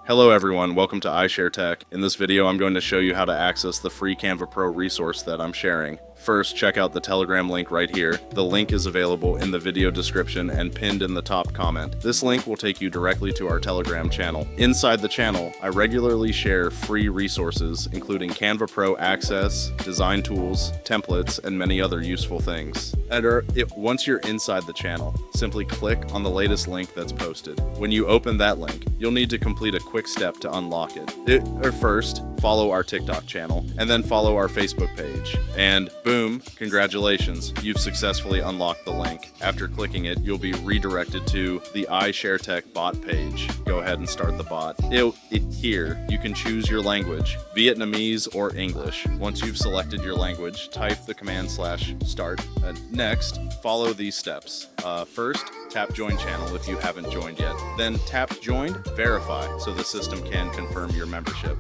Hello everyone, welcome to iShare Tech. In this video I'm going to show you how to access the free Canva Pro resource that I'm sharing. First, check out the Telegram link right here. The link is available in the video description and pinned in the top comment. This link will take you directly to our Telegram channel. Inside the channel, I regularly share free resources including Canva Pro access, design tools, templates, and many other useful things. Once you're inside the channel, simply click on the latest link that's posted. When you open that link, you'll need to complete a quick step to unlock it. First, follow our TikTok channel, and then follow our Facebook page. And boom, congratulations, you've successfully unlocked the link. After clicking it, you'll be redirected to the iShare Tech bot page. Go ahead and start the bot. Here, you can choose your language, Vietnamese or English. Once you've selected your language, type the command /start. Next, follow these steps. First, tap join channel if you haven't joined yet. Then tap join, verify, so the system can confirm your membership.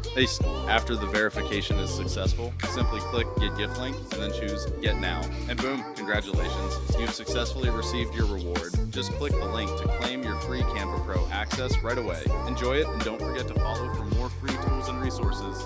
After the verification is successful, simply click get gift link and then choose get now. And boom, congratulations, you've successfully received your reward. Just click the link to claim your free Canva Pro access right away. Enjoy it and don't forget to follow for more free tools and resources.